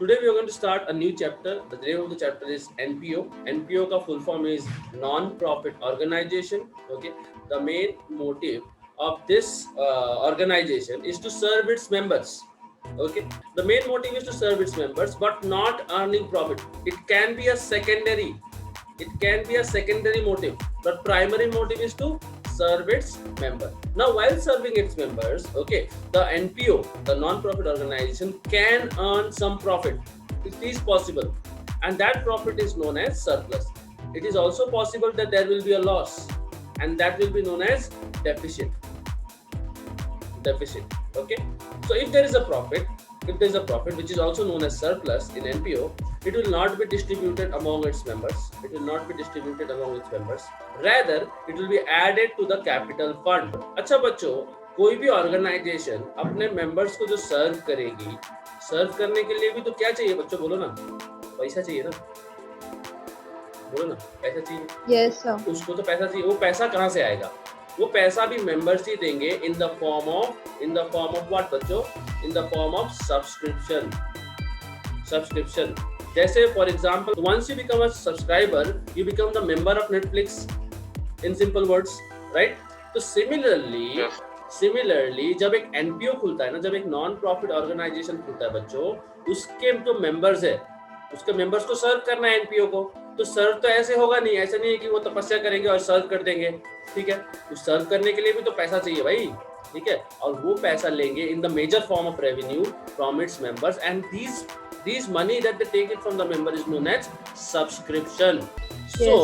Today we are going to start a new chapter. The name of the chapter is NPO. NPO का full form is non-profit organization. Okay, the main motive of this organization is to serve its members. Okay, the main motive is to serve its members, but not earning profit. It can be a secondary motive, but primary motive is to serve its member. Now, while serving its members, okay, the NPO, the non-profit organization, can earn some profit. It is possible, and that profit is known as surplus. It is also possible that there will be a loss, and that will be known as deficit. Okay, so if there is a profit, which is also known as surplus in NPO, it will not be distributed among its members. Rather, it will be added to the capital fund. अच्छा बच्चों, कोई भी organisation अपने members को जो सर्व करेगी, सर्व करने के लिए भी तो क्या चाहिए बच्चों, बोलो ना, पैसा चाहिए ना, बोलो ना, पैसा चाहिए. Yes sir. उसको तो पैसा चाहिए. वो पैसा कहाँ से आएगा? वो पैसा भी मेंबर्स ही देंगे in the form of what बच्चों? In the form of subscription. जैसे for example, once you become a subscriber, you become the member of Netflix, in simple words, right? तो similarly जब एक NPO खुलता है ना, जब एक नॉन प्रॉफिट ऑर्गेनाइजेशन खुलता है बच्चों, उसके जो मेंबर्स है, उसके मेंबर्स को सर्व करना है NPO को. तो सर्व तो ऐसे होगा नहीं, ऐसा नहीं है कि वो तपस्या करेंगे और सर्व कर देंगे. ठीक है, तो सर्व करने के लिए भी तो पैसा चाहिए भाई. ठीक है, और वो पैसा लेंगे in the major form of revenue from its members, and these money that they take it from the member is known as subscription. Yes. So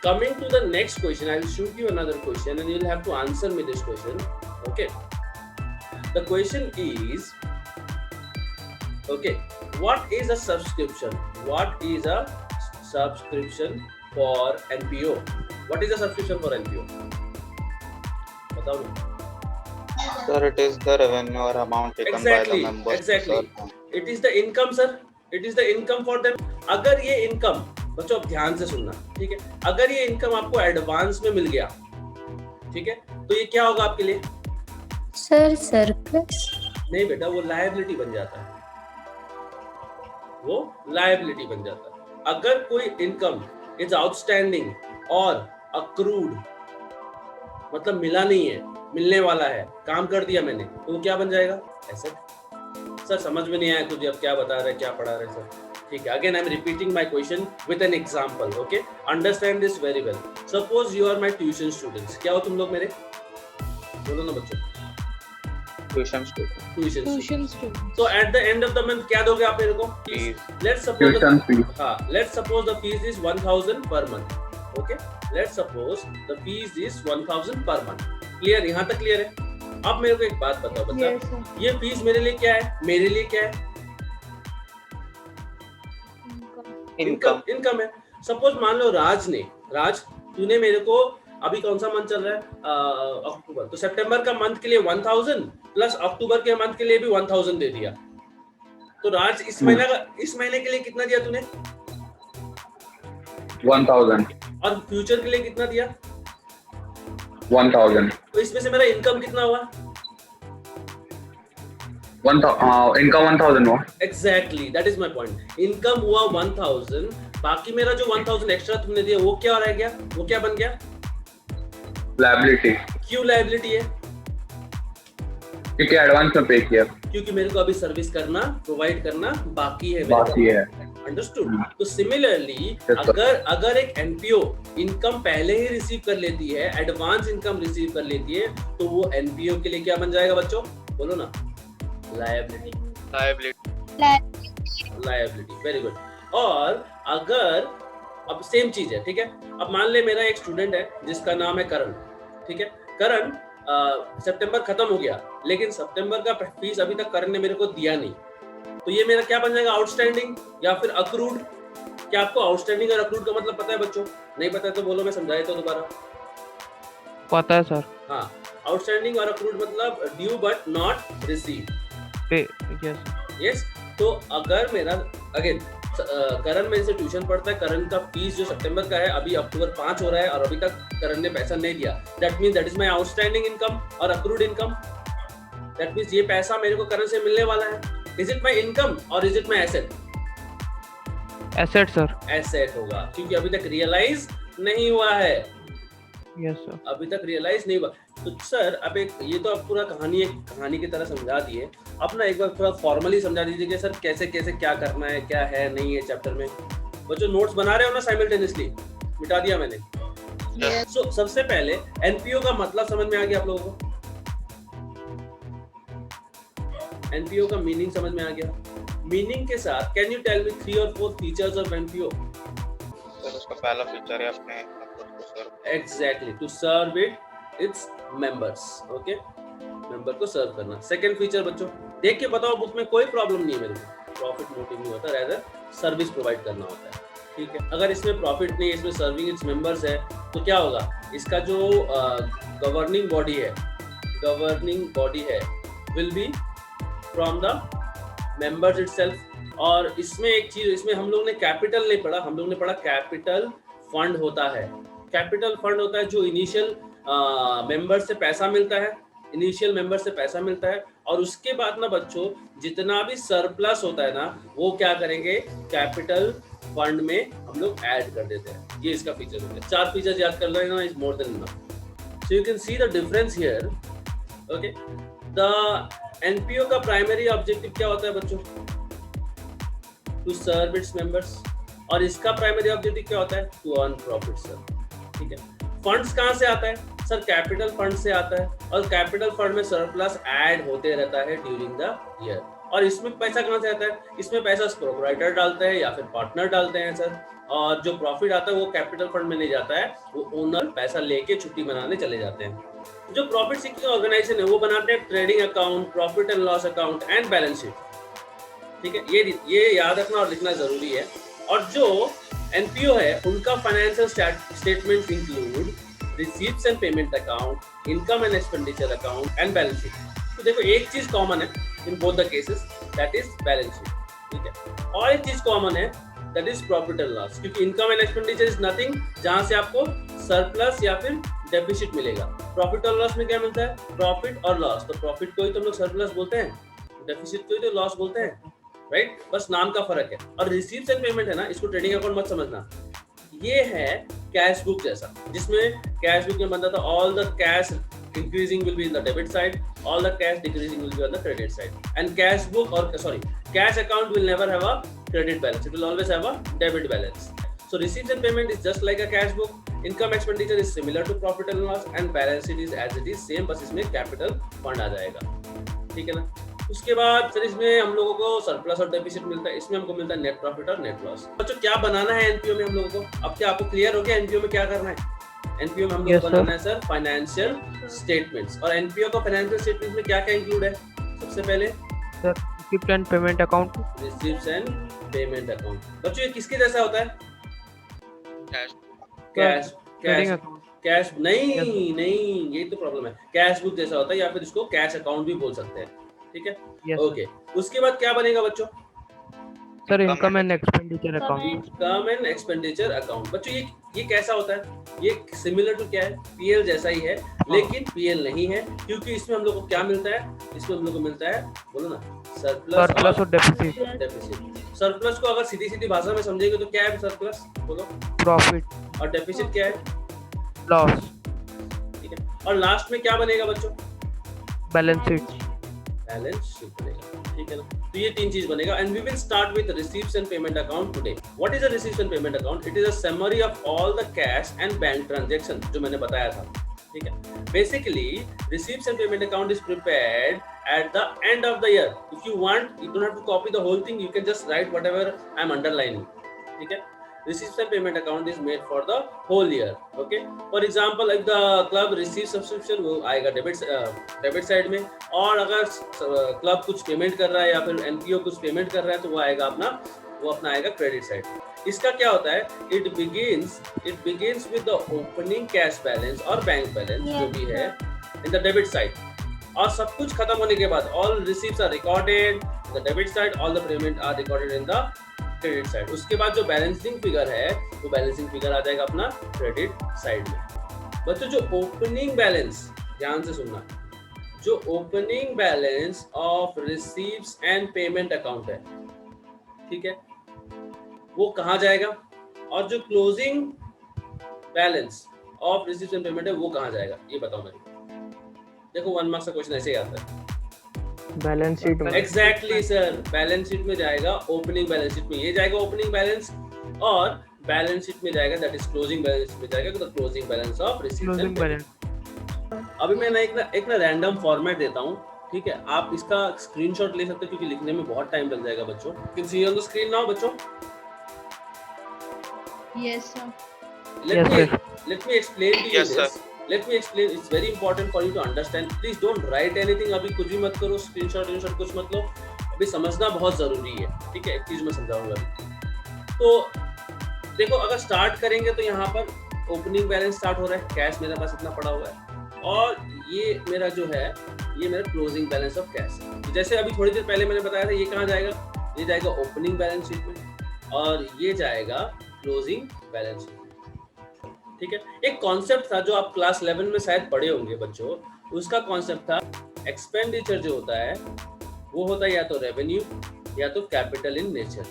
coming to the next question, I will shoot you another question and you will have to answer me this question. Okay, the question is, okay, what is a subscription? What is a subscription for NPO? What is a subscription for NPO? बताओ ना. Sir, it is the revenue or amount taken by the members. Exactly. It is the income, sir. It is the income for them. अगर ये income, बच्चों आप ध्यान से सुनना, ठीक है, अगर ये income आपको एडवांस में मिल गया, ठीक है, तो ये क्या होगा आपके लिए? Sir, surplus. नहीं बेटा, वो लायबिलिटी बन जाता है. अगर कोई इनकम इज आउटस्टैंडिंग और अक्रूड, मतलब मिला नहीं है, मिलने वाला है, काम कर दिया मैंने, तो वो क्या बन जाएगा? एसेट. सर समझ में नहीं आया तुझे, अब क्या बता रहे, क्या पढ़ा रहे सर? ठीक है, again I am repeating my question with an example. Okay, understand this very well. Suppose you are my tuition students. क्या हो तुम लोग मेरे? बोलो ना बच्चों. Tuition student. So at the end of the month क्या दोगे आप मेरे को? Let's suppose the fees is 1000 per month. Okay, let's suppose the fees is 1000 per month. Clear? यहाँ तक clear है? अब मेरे को एक बात बताओ बच्चा, Yes, ये फीस मेरे लिए क्या है, मेरे लिए क्या है? इनकम है. सपोज मान लो राज तूने मेरे को, अभी कौन सा मंथ चल रहा है? अक्टूबर. तो सितंबर का मंथ के लिए 1000 प्लस अक्टूबर के मंथ के लिए भी 1000 दे दिया. तो राज इस महीने के लिए कितना दिया तूने? 1000. और फ्यूचर के लिए कितना दिया? 1000. तो इसमें से मेरा इनकम कितना हुआ? इनकम 1000 हुआ. Exactly, that is my point. Income हुआ 1000, बाकी मेरा जो 1000 एक्स्ट्रा तुमने दिया वो क्या रह गया? वो क्या बन गया? लायबिलिटी. क्यों लायबिलिटी है? क्योंकि एडवांस में पे किया. क्योंकि मेरे को अभी सर्विस करना, प्रोवाइड करना बाकी है. अंडरस्टूड. तो सिमिलरली अगर एक एनपीओ इनकम पहले ही रिसीव कर लेती है, एडवांस इनकम रिसीव कर लेती है, तो वो एनपीओ के लिए क्या बन जाएगा बच्चों? बोलो ना. लायबिलिटी. Very good. और अगर अब सेम चीज है, ठीक है, अब मान ले मेरा एक स्टूडेंट है जिसका नाम है करण. ठीक है, करण सितंबर खत्म हो गया, लेकिन सितंबर का फीस अभी तक करण ने मेरे को दिया नहीं. तो ये मेरा क्या बन जाएगा? आउटस्टैंडिंग या फिर अक्रूड. क्या आपको आउटस्टैंडिंग और अक्रूड का मतलब पता है बच्चों? नहीं पता है तो बोलो, मैं समझाया तो दोबारा. पता है सर. हाँ, आउटस्टैंडिंग और अक्रूड मतलब due but not receive. Yes. तो अगर मेरा अगेन करण मेरे से ट्यूशन पढ़ता है, करण का फीस जो सितंबर का है अभी अक्टूबर 5 हो रहा है और अभी तक करण ने पैसा नहीं दिया. That means that is my outstanding income और अक्रूड इनकम. दैट मींस ये पैसा मेरे को करण से मिलने वाला है. इज इट माय इनकम और is it my asset? Asset sir. Asset होगा, क्योंकि अभी तक रियलाइज नहीं हुआ है, यस सर। अभी तक रियलाइज नहीं हुआ। तो सर अब एक ये तो आप पूरा कहानी की तरह समझा दिए, अब ना एक बार थोड़ा फॉर्मली समझा दीजिए कि सर कैसे कैसे क्या करना है, क्या है नहीं है चैप्टर में। बच्चों नोट्स बना रहे हो ना साइमल्टेनियसली? मिटा दिया मैंने। So, सबसे पहले एनपीओ का मतलब समझ में आ गया आप लोगों को? एनपीओ का मीनिंग समझ में आ गया? मीनिंग के साथ कैन यू टेल मी 3 और 4 फीचर्स ऑफ एनपीओ? सर उसका पहला फीचर है अपने मेंबर्स को serve. Exactly, to serve its members. Okay, member को सर्व करना। सेकंड फीचर बच्चों देख के बताओ, बुक में कोई प्रॉब्लम नहीं है मेरे को, प्रॉफिट मोटिव नहीं होता, रेदर सर्विस प्रोवाइड करना होता है। ठीक है, अगर इसमें प्रॉफिट नहीं है, इसमें सर्विंग इट्स मेंबर्स है, तो क्या होगा? इसका जो गवर्निंग बॉडी है will be from the members itself. और इसमें एक चीज, इसमें हम लोग ने कैपिटल नहीं पढ़ा, हम लोग ने पढ़ा कैपिटल फंड होता है। कैपिटल फंड होता है जो इनिशियल मेंबर से पैसा मिलता है, इनिशियल मेंबर से पैसा मिलता है, और उसके बाद ना बच्चों जितना भी सरप्लस होता है ना, वो क्या करेंगे? कैपिटल फंड में हम लोग ऐड कर देते हैं। ये इसका फीचर होता है। 4 फीचर याद कर लेना, is more than enough. So you can see the difference here. Okay, the NPO का प्राइमरी ऑब्जेक्टिव क्या होता है बच्चों? To serve its members. और इसका प्राइमरी ऑब्जेक्टिव क्या होता है? To earn profit sir. ठीक है, फंड्स कहाँ से आता है सर? कैपिटल फंड से आता है, और कैपिटल फंड में सरप्लस ऐड होते रहता है ड्यूरिंग द ईयर। और इसमें पैसा कहाँ से आता है? इसमें पैसा प्रोप्राइटर डालते हैं या फिर पार्टनर डालते हैं सर। और जो प्रॉफिट आता है वो कैपिटल फंड में नहीं जाता है, वो ओनर पैसा लेके छुट्टी मनाने चले जाते हैं। जो प्रॉफिट सीकिंग ऑर्गेनाइजेशन है वो बनाते हैं trading account, profit and loss account and balance sheet. ठीक है, ये याद रखना और लिखना जरूरी है। और जो एनपीओ है उनका financial statements include receipts and payment account, income and expenditure account and balance sheet. तो देखो एक चीज कॉमन है in both the cases, that is balance sheet. ठीक है, और एक चीज कॉमन है, that is profit and loss, क्योंकि income and expenditure is nothing जहां से आपको सरप्लस या फिर डेफिसिट मिलेगा। प्रॉफिट और लॉस में क्या मिलता है? प्रॉफिट और लॉस। तो प्रॉफिट को ही तो हम लोग सरप्लस बोलते हैं, डेफिसिट को ही तो लॉस बोलते हैं, राइट? बस नाम का फर्क है। और रिसीट्स एंड पेमेंट है ना, इसको ट्रेडिंग अकाउंट मत समझना, ये है कैश बुक जैसा, जिसमें कैश बुक में बनता था all the cash increasing will be in the debit side, all the cash decreasing will be on the credit side, and cash account will never have a credit balance, it will always have a debit balance. So receipts and payment is just like a cash book, income expenditure is similar to profit and loss, and balance sheet is as it is same, बस इसमें capital fund आ जाएगा। ठीक है ना? उसके बाद sir इसमें हम लोगों को सरप्लस और डेफिसिट मिलता है, इसमें हमको मिलता है नेट प्रॉफिट और नेट लॉस। बच्चों क्या बनाना है एनपीओ में हम लोगों को? अब क्या आपको क्लियर हो गया एनपीओ में क्या करना है? एनपीओ में हम लोग बनाना है सर फाइनेंशियल स्टेटमेंट्स। और एनपीओ का फाइनेंशियल स्टेटमेंट्स में क्या क्या इंक्लूड है? सबसे पहले sir receipt and payment account. Receipts and payment account. बच्चों ये किसके जैसा होता है? कैश नहीं, यही तो प्रॉब्लम है। कैश बुक जैसा होता है, या फिर इसको कैश अकाउंट भी बोल सकते हैं। ठीक है, ओके। उसके बाद क्या बनेगा बच्चों? Sir income and expenditure account. Income and expenditure account. बच्चों ये कैसा होता है? ये सिमिलर टू क्या है? पीएल जैसा ही है, लेकिन पीएल नहीं है, क्योंकि इसमें हम लोग को क्या मिलता है? इसमें हम लोग को मिलता है, बोलो ना, सरप्लस और डेफिसिट। सरप्लस को अगर सीधी भाषा में समझेंगे तो क्या है सरप्लस? बोलो। प्रॉफिट। और डेफिसिट क्या है? लॉस। ठीक है, और लास्ट में क्या बनेगा बच्चों? Balance sheet. बैलेंस शीट बनेगा। ठीक है ना? तो ये 3 चीज बनेगा। And we will start with receipts and payment account today. What is a receipts and payment account? It is a summary of all the cash and bank transactions जो मैंने बताया था। ठीक है, basically receipts and payment account is prepared at the end of the year. If you want, you don't have to copy the whole thing, you can just write whatever I'm underlining. ठीक है, receipts and payment account is made for the whole year. Okay, for example if the club receives subscription वो आएगा debit side में, और अगर club कुछ payment कर रहा है या फिर एनपीओ कुछ पेमेंट कर रहा है तो वो अपना आएगा क्रेडिट साइड। इसका क्या होता है? It begins with the opening cash balance और बैंक बैलेंस जो भी है इन द डेबिट साइड, और सब कुछ खत्म होने के बाद all receives are recorded the debit side, all the payment are recorded in the credit side. उसके बाद जो बैलेंसिंग फिगर है वो बैलेंसिंग फिगर आ जाएगा अपना क्रेडिट साइड में। बच्चों जो ओपनिंग बैलेंस, ध्यान से सुनना, जो opening balance of receives and payment account है, ठीक है, वो कहाँ जाएगा, और जो closing balance of received and payment है वो कहाँ जाएगा, ये बताओ मेरे को। देखो 1 मार्क्स का क्वेश्चन ऐसे ही आता है। बैलेंस शीट में। एग्जैक्टली सर, बैलेंस शीट में जाएगा, ओपनिंग बैलेंस शीट में ये जाएगा ओपनिंग बैलेंस, और बैलेंस शीट में जाएगा दैट इज क्लोजिंग बैलेंस में जाएगा तो closing balance of received and closing payment. Balance. अभी मैं एक ना रैंडम फॉर्मेट देता हूँ, ठीक है, आप इसका स्क्रीनशॉट ले सकते हो क्योंकि लिखने में बहुत टाइम लग जाएगा बच्चों। Can see on the screen now बच्चों? Yes, sir. Let Yes, let me explain to you Yes, this. Let me explain. It's very important for you to understand. Please don't write anything. अभी कुछ भी मत करो, screenshot कुछ मत लो। अभी समझना बहुत जरूरी है, ठीक है। एक चीज मैं समझाऊंगा। तो देखो, अगर स्टार्ट करेंगे तो यहाँ पर ओपनिंग बैलेंस स्टार्ट हो रहा है, कैश मेरे पास इतना पड़ा हुआ है, और ये मेरा जो है ये मेरा क्लोजिंग बैलेंस ऑफ कैश है। तो जैसे अभी थोड़ी देर पहले मैंने बताया था, ये कहाँ जाएगा, ये जाएगा ओपनिंग बैलेंस शीट में, और ये जाएगा क्लोजिंग बैलेंस शीट में, ठीक है। एक कॉन्सेप्ट था जो आप क्लास 11 में शायद पढ़े होंगे बच्चों, उसका कॉन्सेप्ट था एक्सपेंडिचर जो होता है वो होता है या तो रेवेन्यू या तो कैपिटल इन नेचर।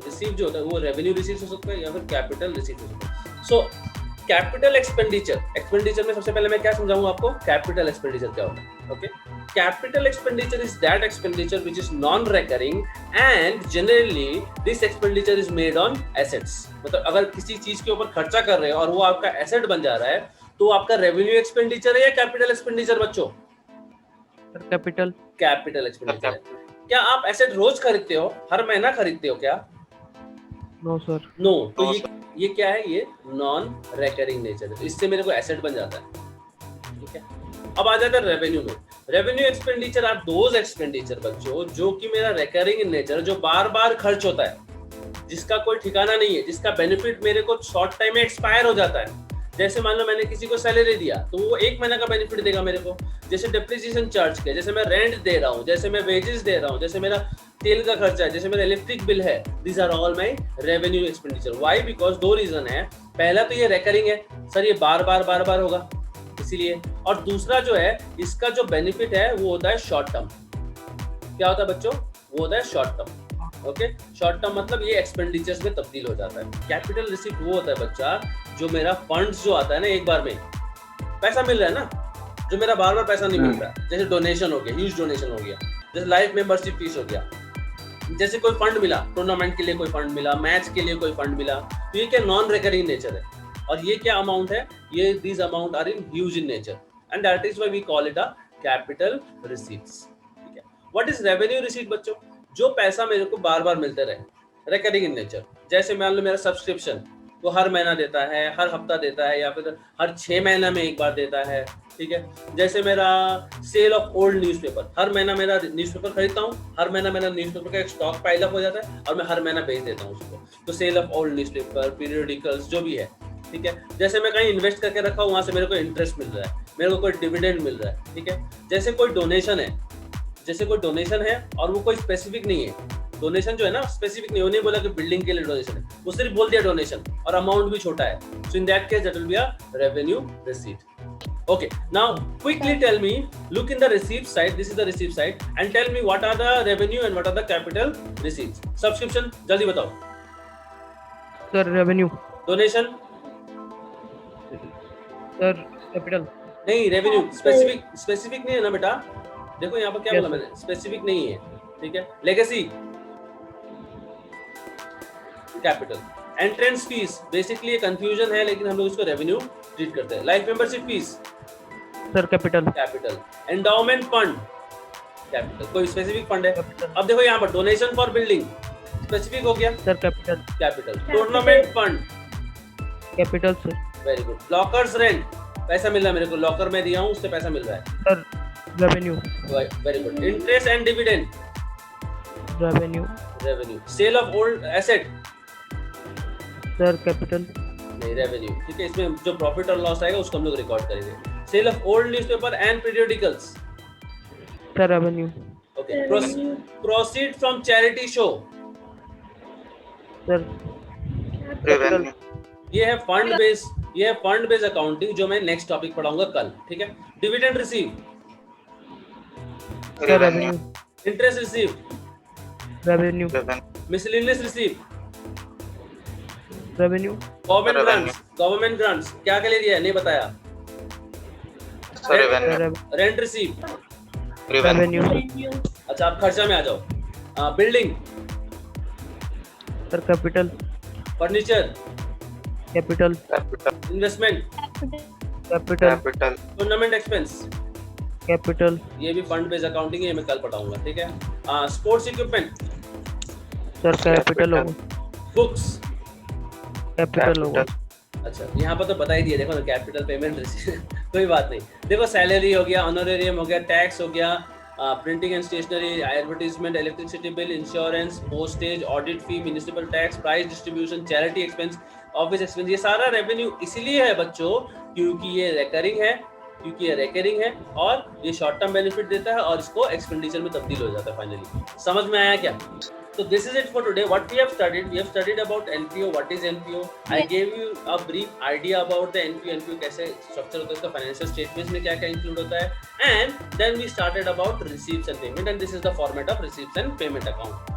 रिसीव जो होता है वो रेवेन्यू रिसीव हो सकता है या फिर कैपिटल रिसीव हो सकता है। सो कैपिटल एक्सपेंडिचर में सबसे पहले मैं क्या समझाऊंगा आपको, कैपिटल एक्सपेंडिचर क्या होता है। Okay, capital expenditure is that expenditure which is non recurring and generally this expenditure is made on assets. मतलब अगर किसी चीज के ऊपर खर्चा कर रहे हैं और वो आपका एसेट बन जा रहा है तो आपका रेवेन्यू एक्सपेंडिचर है या कैपिटल एक्सपेंडिचर बच्चों? कैपिटल एक्सपेंडिचर है। क्या आप एसेट रोज खरीदते हो, हर महीना खरीदते हो क्या? No sir. नो। तो ये क्या है, ये नॉन रिकरिंग नेचर है, इससे मेरे को एसेट बन जाता है, ठीक है। अब आ जाता है रेवेन्यू में। Revenue expenditure are those expenditure बच्चों जो कि मेरा रिकरिंग इन नेचर, जो बार बार खर्च होता है, जिसका कोई ठिकाना नहीं है, जिसका बेनिफिट मेरे को शॉर्ट टाइम में एक्सपायर हो जाता है। जैसे मान लो मैंने किसी को सैलरी दिया तो वो 1 महीना का बेनिफिट देगा मेरे को। जैसे डेप्रिसिएशन चार्ज किया, जैसे मैं रेंट दे रहा हूँ, जैसे मैं वेजेस दे रहा हूँ, जैसे मेरा तेल का खर्चा है, जैसे मेरा इलेक्ट्रिक बिल है, these are all my revenue expenditure. Why? Because 2 reason है। पहला तो ये रिकरिंग है सर, ये बार बार होगा इसीलिए, और दूसरा जो है इसका जो बेनिफिट है वो होता है शॉर्ट टर्म। क्या होता है बच्चों? वो होता है short term. Okay, short term मतलब ये एक्सपेंडिचर्स में तब्दील हो जाता है। कैपिटल रिसीप्ट वो होता है बच्चा जो मेरा फंड्स जो आता है ना, एक बार में पैसा मिल रहा है ना, जो मेरा बार पैसा नहीं मिल रहा, जैसे डोनेशन हो गया, ह्यूज डोनेशन हो गया, जैसे लाइफ मेंबरशिप फीस हो गया, जैसे कोई फंड मिला, टूर्नामेंट के लिए कोई फंड मिला, मैच के लिए कोई फंड मिला, तो ये क्या नॉन रिकरिंग नेचर है। और ये क्या अमाउंट है, ये this amount are in huge in nature and that is why we call it a capital receipts, ठीक है। व्हाट इज रेवेन्यू रिसीट बच्चों? जो पैसा मेरे को बार बार मिलते रहे, रिकरिंग इन नेचर। जैसे मान लो मेरा सब्सक्रिप्शन वो हर महीना देता है, हर हफ्ता देता है, या फिर हर 6 महीना में एक बार देता है, ठीक है। जैसे मेरा सेल ऑफ ओल्ड न्यूज़पेपर, हर महीना मेरा न्यूज़पेपर खरीदता हूँ, हर महीना मेरा न्यूज़पेपर का एक स्टॉक पाइल अप हो जाता है और मैं हर महीना बेच देता हूँ उसको। तो sale of old newspaper, periodicals जो भी है, ठीक है। जैसे मैं कहीं इन्वेस्ट करके रखा हूँ, वहाँ से मेरे को इंटरेस्ट मिल रहा है, मेरे को कोई डिविडेंड मिल रहा है, ठीक है। जैसे कोई डोनेशन है और वो कोई स्पेसिफिक नहीं है, डोनेशन जो है ना स्पेसिफिक नहीं, उन्हें बोला कि बिल्डिंग के लिए डोनेशन है, वो सिर्फ बोल दिया डोनेशन और अमाउंट भी छोटा है, so in that case that will be a revenue receipt. Okay, now quickly tell me, look in the receipt side, this is the receipt side, and tell me what are the revenue and what are the capital receipts. Subscription जल्दी बताओ sir. Revenue. Donation sir capital. नहीं, revenue specific नहीं है ना बेटा, देखो यहाँ पर क्या बोला मैंने, स्पेसिफिक नहीं है, ठीक है। Legacy capital. Entrance fees basically confusion है लेकिन हम लोग इसको रेवेन्यू ट्रीट करते हैं। Life membership fees sir capital. Endowment fund capital, कोई स्पेसिफिक फंड है। अब देखो यहाँ पर डोनेशन फॉर बिल्डिंग स्पेसिफिक हो गया sir capital. Tournament fund capital sir. Very good. Lockers rent, पैसा मिल रहा है मेरे को, लॉकर में दिया हूँ उससे पैसा मिल रहा है sir. Revenue. Very good. Interest and dividend revenue. Sale of old asset sir capital. नहीं, रेवेन्यू, ठीक है। इसमें जो प्रॉफिट और लॉस आएगा उसको हम लोग रिकॉर्ड करेंगे। Sale of old newspaper and periodicals sir revenue. Okay. Proceed from charity show sir revenue. ये है फंड बेस्ड अकाउंटिंग जो मैं नेक्स्ट टॉपिक पढ़ाऊंगा कल, ठीक है। Dividend receive sir revenue. Interest receive revenue. Miscellaneous receive revenue government grants क्या के लिए दिया है नहीं बताया. Sir revenue rent receive. Revenue revenue अच्छा आप खर्चा में आ जाओ. Building, sir capital furniture, capital capital investment, capital capital tournament expense. Capital ये भी फंड बेस्ड अकाउंटिंग है, ये मैं कल पढ़ाऊंगा. ठीक है. स्पोर्ट्स इक्विपमेंट, सर कैपिटल होगा. बुक्स. कैपिटल होगा. अच्छा यहाँ पर तो बता ही दिया, देखो ना कैपिटल पेमेंट कोई बात नहीं. देखो सैलरी हो गया, ऑनरेरियम हो गया, टैक्स हो गया, printing and stationery, advertisement, electricity bill, insurance, postage, audit fee, municipal tax, price distribution, charity expense, office expense. ये सारा रेवेन्यू इसलिए है बच्चों क्योंकि ये रिकरिंग है और ये शॉर्ट टर्म बेनिफिट देता है और इसको एक्सपेंडिचर में तब्दील हो जाता है. फाइनली समझ में आया क्या? So this is it for today. What we have studied about NPO. What is NPO? I gave you a brief idea about the NPO. NPO कैसे structure होता है, इसका financial statements में क्या क्या include होता है, and then we started about receipts and payment, and this is the format of receipts and payment account.